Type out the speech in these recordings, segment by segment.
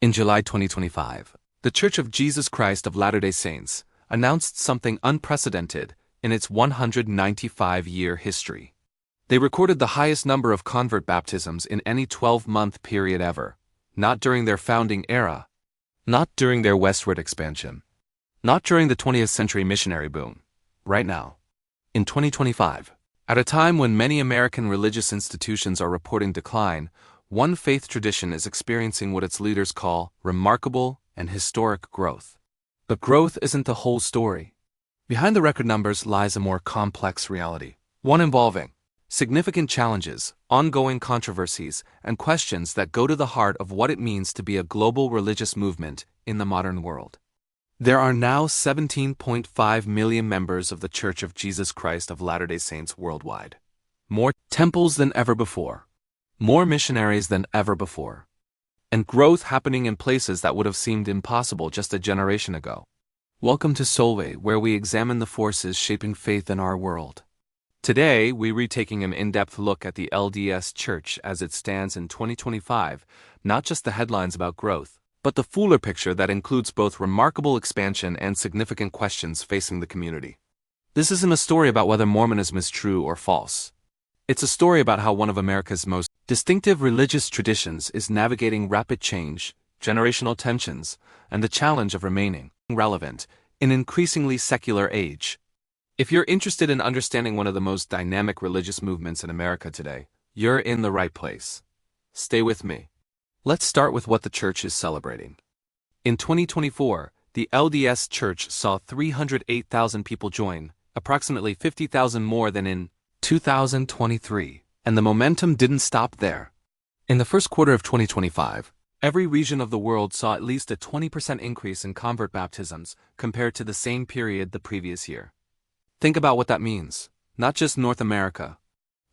In July 2025, the Church of Jesus Christ of Latter-day Saints announced something unprecedented in its 195-year history. They recorded the highest number of convert baptisms in any 12-month period ever, not during their founding era, not during their westward expansion, not during the 20th century missionary boom, right now, in 2025. At a time when many American religious institutions are reporting decline, one faith tradition is experiencing what its leaders call remarkable and historic growth. But growth isn't the whole story. Behind the record numbers lies a more complex reality, one involving significant challenges, ongoing controversies, and questions that go to the heart of what it means to be a global religious movement in the modern world. There are now 17.5 million members of the Church of Jesus Christ of Latter-day Saints worldwide. More temples than ever before. More missionaries than ever before. And growth happening in places that would have seemed impossible just a generation ago. Welcome to Solvay, where we examine the forces shaping faith in our world. Today, we're retaking an in-depth look at the LDS Church as it stands in 2025, not just the headlines about growth, but the fuller picture that includes both remarkable expansion and significant questions facing the community. This isn't a story about whether Mormonism is true or false. It's a story about how one of America's most distinctive religious traditions is navigating rapid change, generational tensions, and the challenge of remaining relevant in an increasingly secular age. If you're interested in understanding one of the most dynamic religious movements in America today, you're in the right place. Stay with me. Let's start with what the church is celebrating. In 2024, the LDS Church saw 308,000 people join, approximately 50,000 more than in 2023, and the momentum didn't stop there. In the first quarter of 2025, every region of the world saw at least a 20% increase in convert baptisms compared to the same period the previous year. Think about what that means. Not just North America,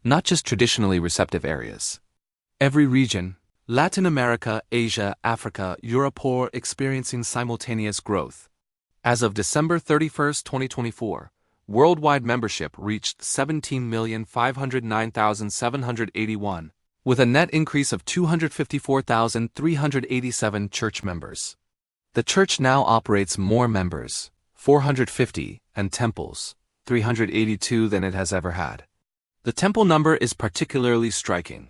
not just traditionally receptive areas. Every region, Latin America, Asia, Africa, Europe are experiencing simultaneous growth. As of December 31, 2024, worldwide membership reached 17,509,781, with a net increase of 254,387 church members. The church now operates more members, 450, and temples, 382 than it has ever had. The temple number is particularly striking.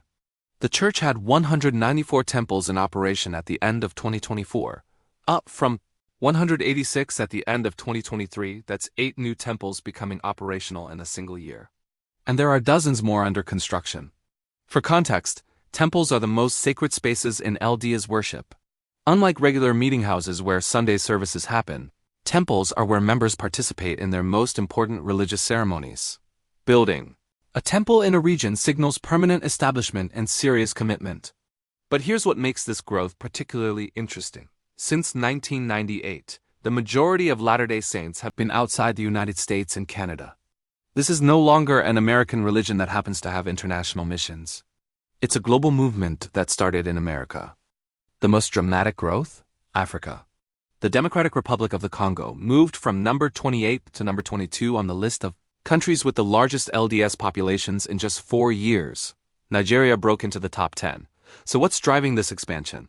The church had 194 temples in operation at the end of 2024, up from 186 at the end of 2023. That's 8 new temples becoming operational in a single year. And there are dozens more under construction. For context, temples are the most sacred spaces in LDS worship. Unlike regular meeting houses where Sunday services happen, temples are where members participate in their most important religious ceremonies. Building a temple in a region signals permanent establishment and serious commitment. But here's what makes this growth particularly interesting. Since 1998, the majority of Latter-day Saints have been outside the United States and Canada. This is no longer an American religion that happens to have international missions. It's a global movement that started in America. The most dramatic growth? Africa. The Democratic Republic of the Congo moved from number 28 to number 22 on the list of countries with the largest LDS populations in just 4 years. Nigeria broke into the top 10. So what's driving this expansion?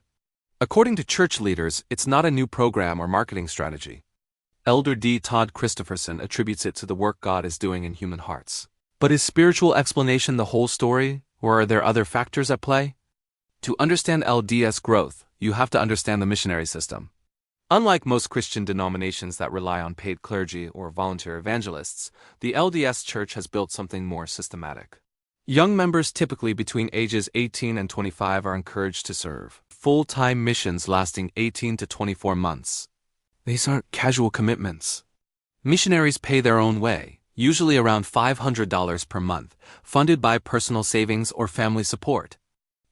According to church leaders, it's not a new program or marketing strategy. Elder D. Todd Christopherson attributes it to the work God is doing in human hearts. But is spiritual explanation the whole story, or are there other factors at play? To understand LDS growth, you have to understand the missionary system. Unlike most Christian denominations that rely on paid clergy or volunteer evangelists, the LDS Church has built something more systematic. Young members typically between ages 18 and 25 are encouraged to serve full-time missions lasting 18 to 24 months. These aren't casual commitments. Missionaries pay their own way, usually around $500 per month, funded by personal savings or family support.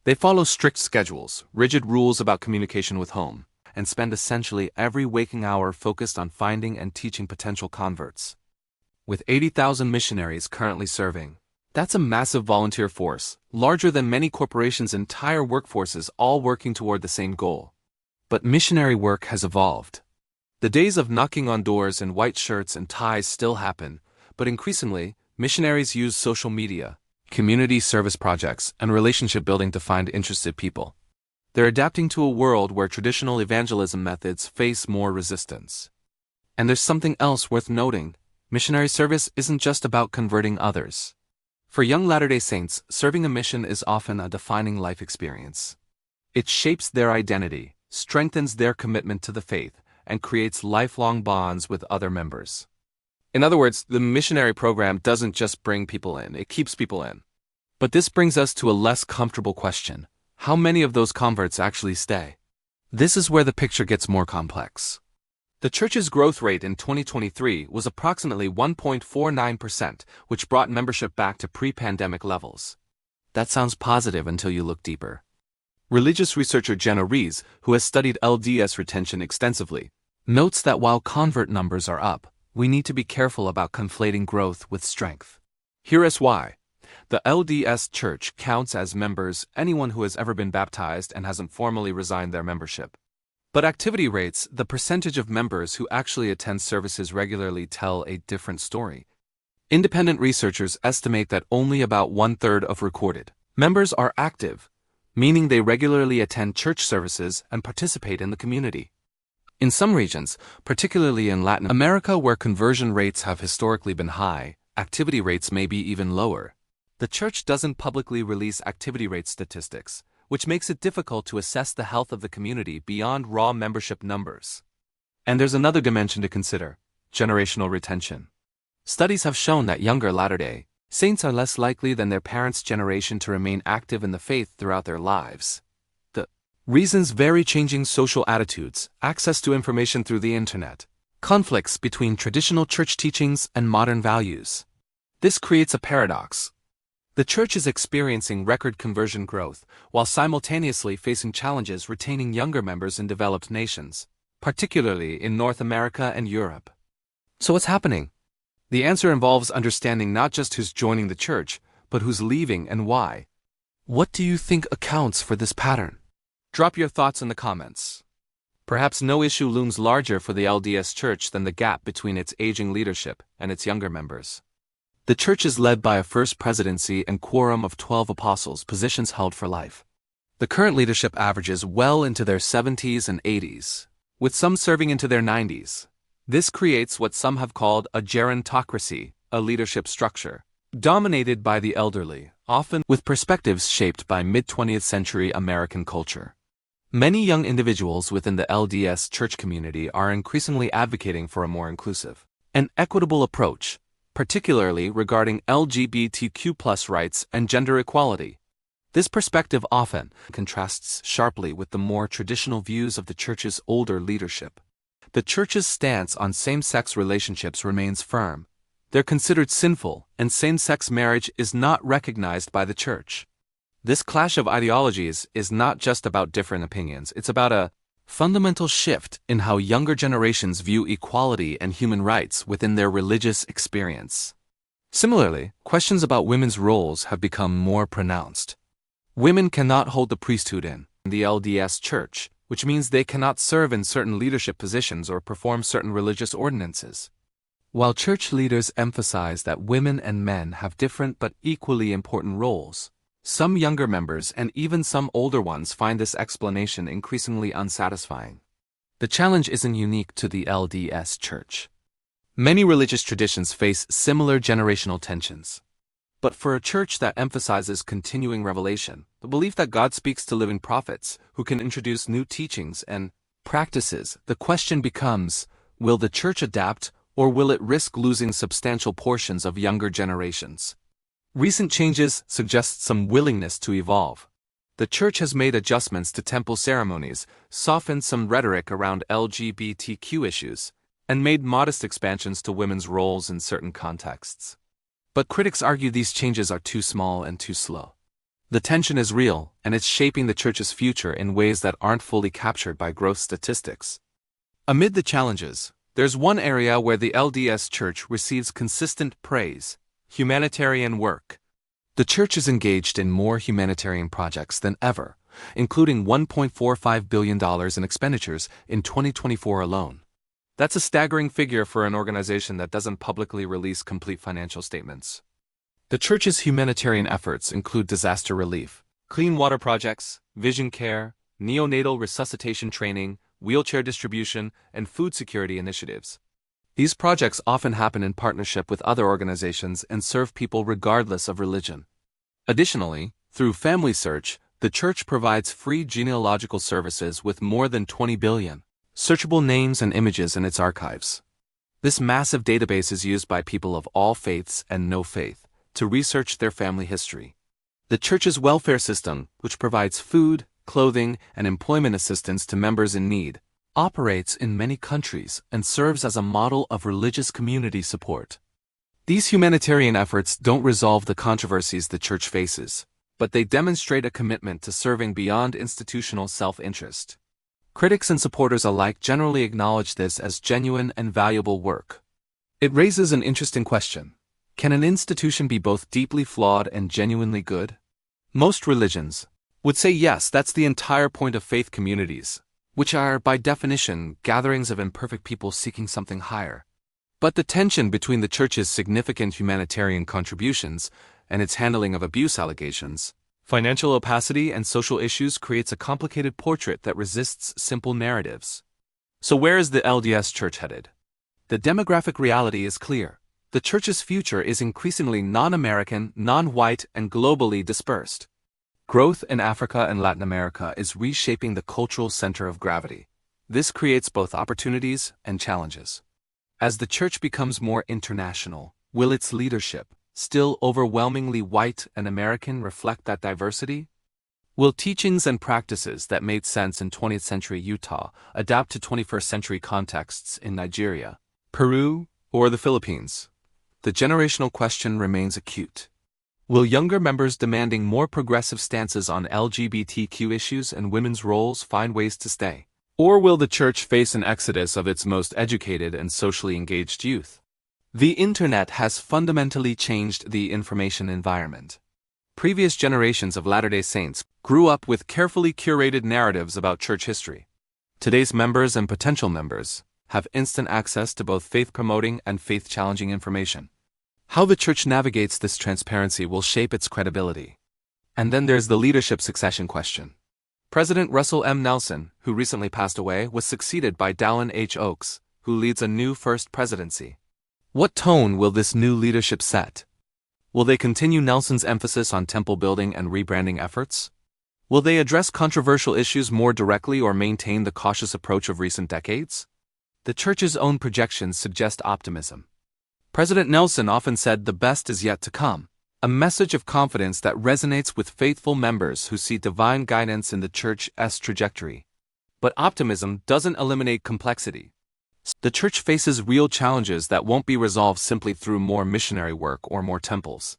They follow strict schedules, rigid rules about communication with home, and spend essentially every waking hour focused on finding and teaching potential converts. With 80,000 missionaries currently serving, that's a massive volunteer force, larger than many corporations' entire workforces, all working toward the same goal. But missionary work has evolved. The days of knocking on doors in white shirts and ties still happen, but increasingly, missionaries use social media, community service projects, and relationship building to find interested people. They're adapting to a world where traditional evangelism methods face more resistance. And there's something else worth noting. Missionary service isn't just about converting others. For young Latter-day Saints, serving a mission is often a defining life experience. It shapes their identity, strengthens their commitment to the faith, and creates lifelong bonds with other members. In other words, the missionary program doesn't just bring people in, it keeps people in. But this brings us to a less comfortable question. How many of those converts actually stay? This is where the picture gets more complex. The church's growth rate in 2023 was approximately 1.49%, which brought membership back to pre-pandemic levels. That sounds positive until you look deeper. Religious researcher Jenna Rees, who has studied LDS retention extensively, notes that while convert numbers are up, we need to be careful about conflating growth with strength. Here is why. The LDS Church counts as members anyone who has ever been baptized and hasn't formally resigned their membership. But activity rates, the percentage of members who actually attend services regularly, tell a different story. Independent researchers estimate that only about 1/3 of recorded members are active, meaning they regularly attend church services and participate in the community. In some regions, particularly in Latin America where conversion rates have historically been high, activity rates may be even lower. The church doesn't publicly release activity rate statistics, which makes it difficult to assess the health of the community beyond raw membership numbers. And there's another dimension to consider: generational retention. Studies have shown that younger Latter-day Saints are less likely than their parents' generation to remain active in the faith throughout their lives. The reasons vary: changing social attitudes, access to information through the internet, conflicts between traditional church teachings and modern values. This creates a paradox. The church is experiencing record conversion growth, while simultaneously facing challenges retaining younger members in developed nations, particularly in North America and Europe. So what's happening? The answer involves understanding not just who's joining the church, but who's leaving and why. What do you think accounts for this pattern? Drop your thoughts in the comments. Perhaps no issue looms larger for the LDS Church than the gap between its aging leadership and its younger members. The church is led by a first presidency and quorum of 12 apostles, positions held for life. The current leadership averages well into their 70s and 80s, with some serving into their 90s. This creates what some have called a gerontocracy, a leadership structure dominated by the elderly, often with perspectives shaped by mid-20th century American culture. Many young individuals within the LDS Church community are increasingly advocating for a more inclusive and equitable approach, particularly regarding LGBTQ+ rights and gender equality. This perspective often contrasts sharply with the more traditional views of the church's older leadership. The church's stance on same-sex relationships remains firm. They're considered sinful, and same-sex marriage is not recognized by the church. This clash of ideologies is not just about different opinions, it's about a fundamental shift in how younger generations view equality and human rights within their religious experience. Similarly, questions about women's roles have become more pronounced. Women cannot hold the priesthood in the LDS Church, which means they cannot serve in certain leadership positions or perform certain religious ordinances. While church leaders emphasize that women and men have different but equally important roles, some younger members and even some older ones find this explanation increasingly unsatisfying. The challenge isn't unique to the LDS Church. Many religious traditions face similar generational tensions. But for a church that emphasizes continuing revelation, the belief that God speaks to living prophets who can introduce new teachings and practices, the question becomes, will the church adapt, or will it risk losing substantial portions of younger generations? Recent changes suggest some willingness to evolve. The church has made adjustments to temple ceremonies, softened some rhetoric around LGBTQ issues, and made modest expansions to women's roles in certain contexts. But critics argue these changes are too small and too slow. The tension is real, and it's shaping the church's future in ways that aren't fully captured by growth statistics. Amid the challenges, there's one area where the LDS Church receives consistent praise: humanitarian work. The church is engaged in more humanitarian projects than ever, including $1.45 billion in expenditures in 2024 alone. That's a staggering figure for an organization that doesn't publicly release complete financial statements. The church's humanitarian efforts include disaster relief, clean water projects, vision care, neonatal resuscitation training, wheelchair distribution, and food security initiatives. These projects often happen in partnership with other organizations and serve people regardless of religion. Additionally, through Family Search, the Church provides free genealogical services with more than 20 billion searchable names and images in its archives. This massive database is used by people of all faiths and no faith to research their family history. The Church's welfare system, which provides food, clothing, and employment assistance to members in need, operates in many countries and serves as a model of religious community support. These humanitarian efforts don't resolve the controversies the Church faces, but they demonstrate a commitment to serving beyond institutional self-interest. Critics and supporters alike generally acknowledge this as genuine and valuable work. It raises an interesting question. Can an institution be both deeply flawed and genuinely good? Most religions would say yes, that's the entire point of faith communities, which are, by definition, gatherings of imperfect people seeking something higher. But the tension between the Church's significant humanitarian contributions and its handling of abuse allegations, financial opacity, and social issues creates a complicated portrait that resists simple narratives. So where is the LDS Church headed? The demographic reality is clear. The Church's future is increasingly non-American, non-white, and globally dispersed. Growth in Africa and Latin America is reshaping the cultural center of gravity. This creates both opportunities and challenges. As the Church becomes more international, will its leadership, still overwhelmingly white and American, reflect that diversity? Will teachings and practices that made sense in 20th century Utah adapt to 21st century contexts in Nigeria, Peru, or the Philippines? The generational question remains acute. Will younger members demanding more progressive stances on LGBTQ issues and women's roles find ways to stay? Or will the Church face an exodus of its most educated and socially engaged youth? The Internet has fundamentally changed the information environment. Previous generations of Latter-day Saints grew up with carefully curated narratives about church history. Today's members and potential members have instant access to both faith-promoting and faith-challenging information. How the Church navigates this transparency will shape its credibility. And then there's the leadership succession question. President Russell M. Nelson, who recently passed away, was succeeded by Dallin H. Oaks, who leads a new First Presidency. What tone will this new leadership set? Will they continue Nelson's emphasis on temple building and rebranding efforts? Will they address controversial issues more directly or maintain the cautious approach of recent decades? The Church's own projections suggest optimism. President Nelson often said the best is yet to come, a message of confidence that resonates with faithful members who see divine guidance in the Church's trajectory. But optimism doesn't eliminate complexity. The Church faces real challenges that won't be resolved simply through more missionary work or more temples.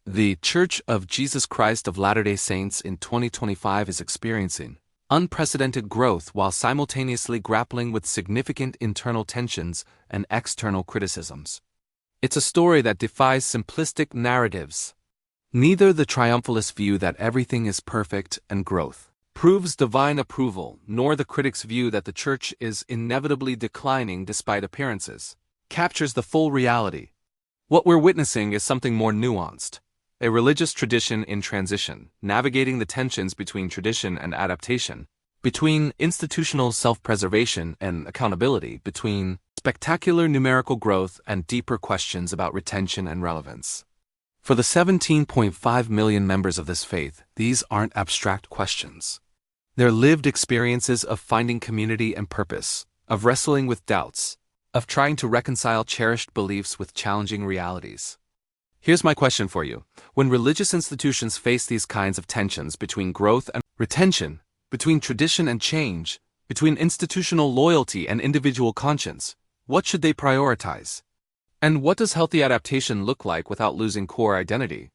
The Church of Jesus Christ of Latter-day Saints in 2025 is experiencing unprecedented growth while simultaneously grappling with significant internal tensions and external criticisms. It's a story that defies simplistic narratives. Neither the triumphalist view that everything is perfect and growth proves divine approval, nor the critic's view that the Church is inevitably declining despite appearances, captures the full reality. What we're witnessing is something more nuanced. A religious tradition in transition, navigating the tensions between tradition and adaptation, between institutional self-preservation and accountability, between spectacular numerical growth and deeper questions about retention and relevance. For the 17.5 million members of this faith, these aren't abstract questions. They're lived experiences of finding community and purpose, of wrestling with doubts, of trying to reconcile cherished beliefs with challenging realities. Here's my question for you. When religious institutions face these kinds of tensions between growth and retention, between tradition and change, between institutional loyalty and individual conscience, what should they prioritize? And what does healthy adaptation look like without losing core identity?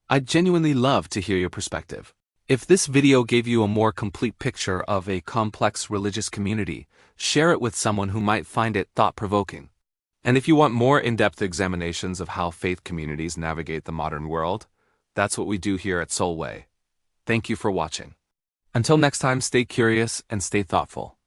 I'd genuinely love to hear your perspective. If this video gave you a more complete picture of a complex religious community, share it with someone who might find it thought-provoking. And if you want more in-depth examinations of how faith communities navigate the modern world, that's what we do here at Soul Way. Thank you for watching. Until next time, stay curious and stay thoughtful.